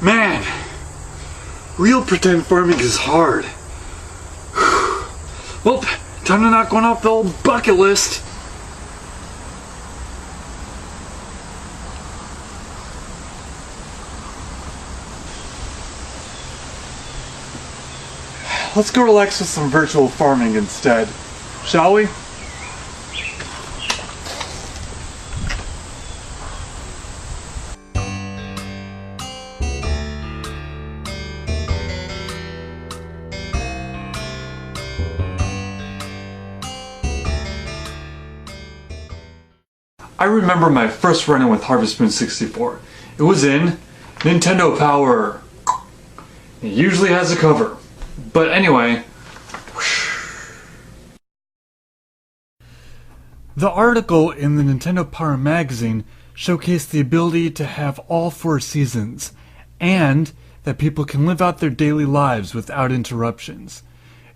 Man, real pretend farming is hard. Well, time to knock one off the old bucket list. Let's go relax with some virtual farming instead, shall we? I remember my first run-in with Harvest Moon 64. It was in Nintendo Power. It usually has a cover. But anyway, the article in the Nintendo Power magazine showcased the ability to have all 4 seasons, and that people can live out their daily lives without interruptions.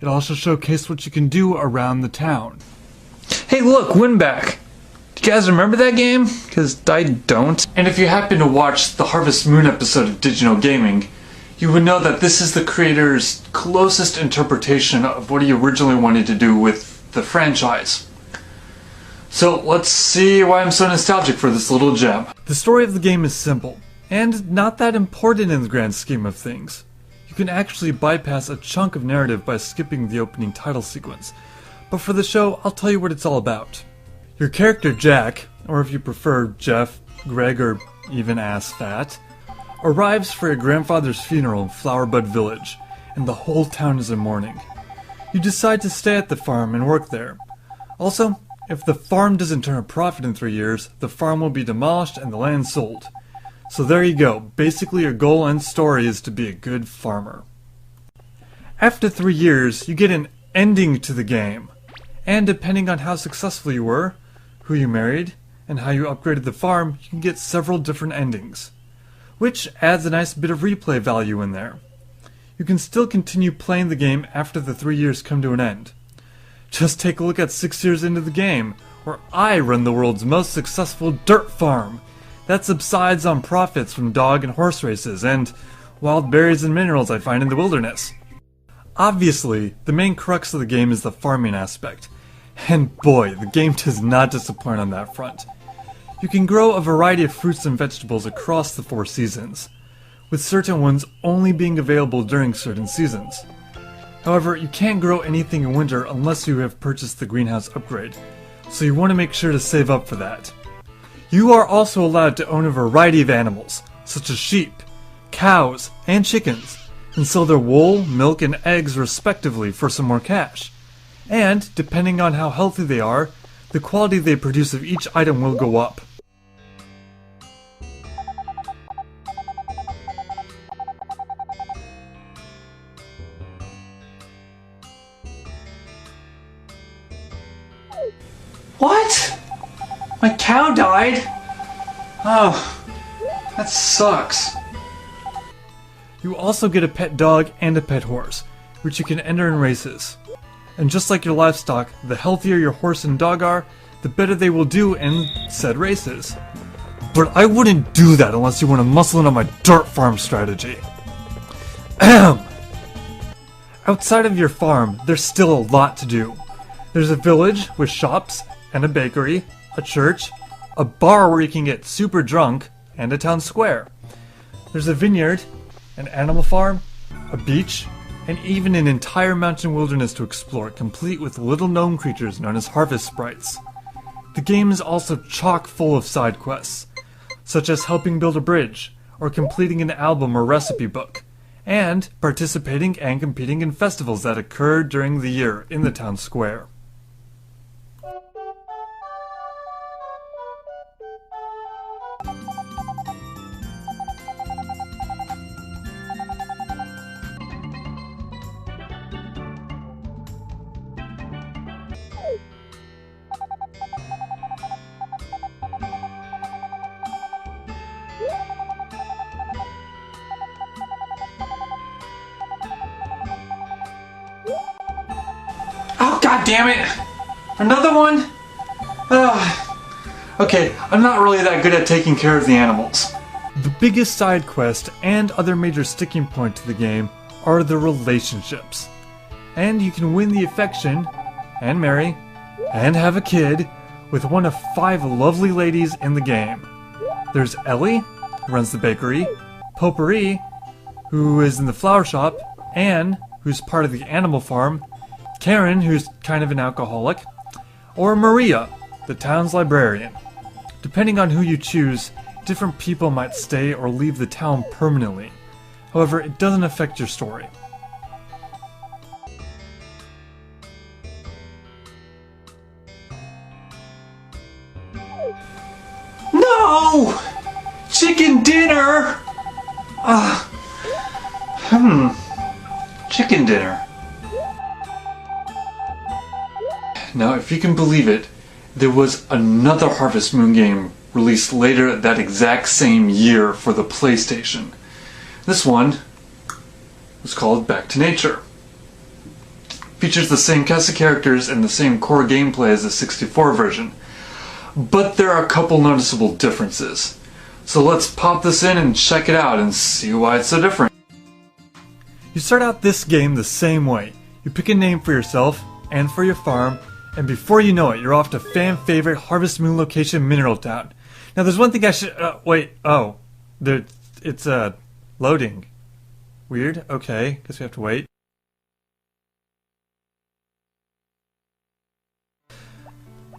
It also showcased what you can do around the town. Hey look, Winback! Do you guys remember that game? Because I don't. And if you happen to watch the Harvest Moon episode of Digital Gaming, you would know that this is the creator's closest interpretation of what he originally wanted to do with the franchise. So let's see why I'm so nostalgic for this little gem. The story of the game is simple, and not that important in the grand scheme of things. You can actually bypass a chunk of narrative by skipping the opening title sequence. But for the show, I'll tell you what it's all about. Your character Jack, or if you prefer Jeff, Greg, or even Ass Fat, arrives for your grandfather's funeral in Flowerbud Village, and the whole town is in mourning. You decide to stay at the farm and work there. Also, if the farm doesn't turn a profit in 3 years, the farm will be demolished and the land sold. So there you go, basically your goal and story is to be a good farmer. After 3 years, you get an ending to the game, and depending on how successful you were, who you married, and how you upgraded the farm, you can get several different endings, which adds a nice bit of replay value in there. You can still continue playing the game after the 3 years come to an end. Just take a look at 6 years into the game, where I run the world's most successful dirt farm that subsides on profits from dog and horse races and wild berries and minerals I find in the wilderness. Obviously, the main crux of the game is the farming aspect, and boy, the game does not disappoint on that front. You can grow a variety of fruits and vegetables across the 4 seasons, with certain ones only being available during certain seasons. However, you can't grow anything in winter unless you have purchased the greenhouse upgrade, so you want to make sure to save up for that. You are also allowed to own a variety of animals, such as sheep, cows, and chickens, and sell their wool, milk, and eggs respectively for some more cash. And, depending on how healthy they are, the quality they produce of each item will go up. What? My cow died? Oh, that sucks. You also get a pet dog and a pet horse, which you can enter in races. And just like your livestock, the healthier your horse and dog are, the better they will do in said races. But I wouldn't do that unless you want to muscle in on my dirt farm strategy. Outside of your farm, there's still a lot to do. There's a village with shops and a bakery, a church, a bar where you can get super drunk, and a town square. There's a vineyard, an animal farm, a beach, and even an entire mountain wilderness to explore, complete with little gnome creatures known as harvest sprites. The game is also chock full of side quests, such as helping build a bridge, or completing an album or recipe book, and participating and competing in festivals that occur during the year in the town square. Oh, god damn it! Another one? Okay, I'm not really that good at taking care of the animals. The biggest side quest and other major sticking point to the game are the relationships. And you can win the affection, and marry, and have a kid with one of 5 lovely ladies in the game. There's Ellie, who runs the bakery, Potpourri, who is in the flower shop, Anne, who's part of the animal farm, Karen, who's kind of an alcoholic, or Maria, the town's librarian. Depending on who you choose, different people might stay or leave the town permanently. However, it doesn't affect your story. No! Chicken dinner! Chicken dinner. Now, if you can believe it, there was another Harvest Moon game released later that exact same year for the PlayStation. This one was called Back to Nature. Features the same cast of characters and the same core gameplay as the 64 version, but there are a couple noticeable differences. So let's pop this in and check it out and see why it's so different. You start out this game the same way. You pick a name for yourself and for your farm, and before you know it, you're off to fan favorite Harvest Moon location Mineral Town. Now there's one thing I should... it's loading. Weird, okay, guess we have to wait.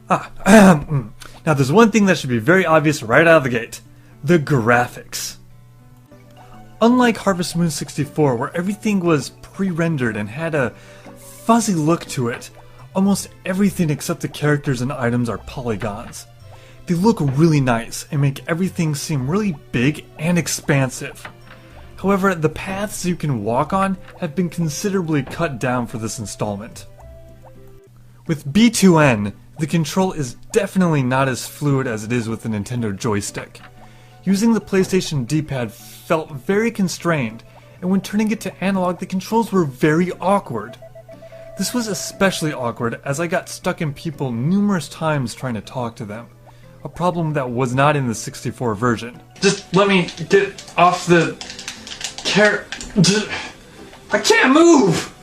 Now there's one thing that should be very obvious right out of the gate. The graphics. Unlike Harvest Moon 64, where everything was pre-rendered and had a fuzzy look to it, almost everything except the characters and items are polygons. They look really nice and make everything seem really big and expansive. However, the paths you can walk on have been considerably cut down for this installment. With B2N, the control is definitely not as fluid as it is with the Nintendo joystick. Using the PlayStation D-pad felt very constrained, and when turning it to analog, the controls were very awkward. This was especially awkward as I got stuck in people numerous times trying to talk to them, a problem that was not in the 64 version. Just let me get off the I can't move!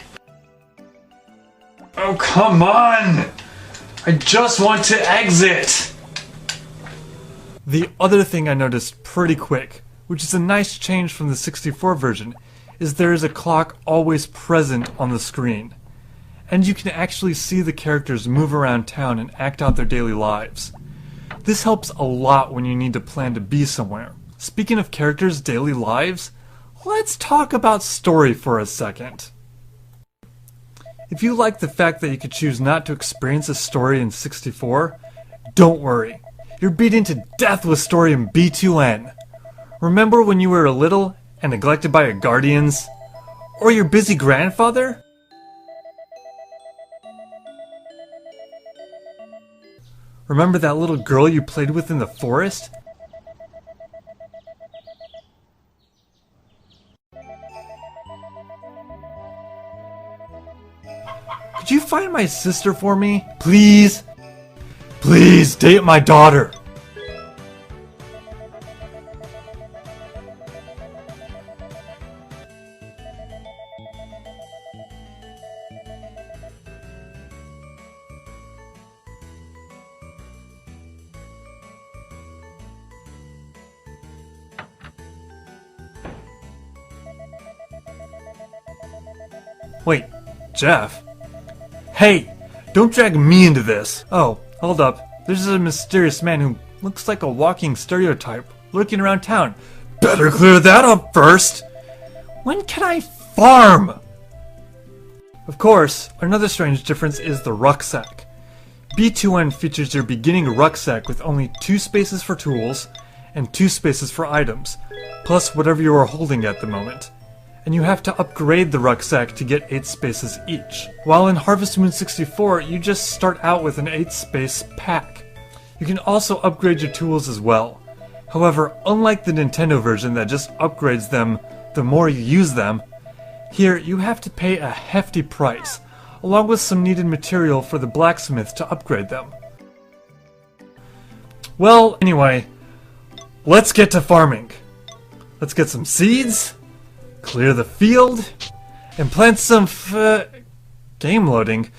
Oh, come on! I just want to exit! The other thing I noticed pretty quick, which is a nice change from the 64 version, is there is a clock always present on the screen. And you can actually see the characters move around town and act out their daily lives. This helps a lot when you need to plan to be somewhere. Speaking of characters' daily lives, let's talk about story for a second. If you like the fact that you could choose not to experience a story in 64, don't worry. You're beaten to death with story in B2N. Remember when you were little and neglected by your guardians? Or your busy grandfather? Remember that little girl you played with in the forest? Could you find my sister for me? Please? Please, date my daughter! Wait, Jeff? Hey, don't drag me into this! Oh, hold up. There's a mysterious man who looks like a walking stereotype lurking around town. Better clear that up first! When can I farm? Of course, another strange difference is the rucksack. B2N features your beginning rucksack with only 2 spaces for tools and 2 spaces for items, plus whatever you are holding at the moment. And you have to upgrade the rucksack to get 8 spaces each. While in Harvest Moon 64, you just start out with an 8-space pack. You can also upgrade your tools as well. However, unlike the Nintendo version that just upgrades them the more you use them, here you have to pay a hefty price, along with some needed material for the blacksmith to upgrade them. Well, anyway, let's get to farming. Let's get some seeds, clear the field, and plant some game loading.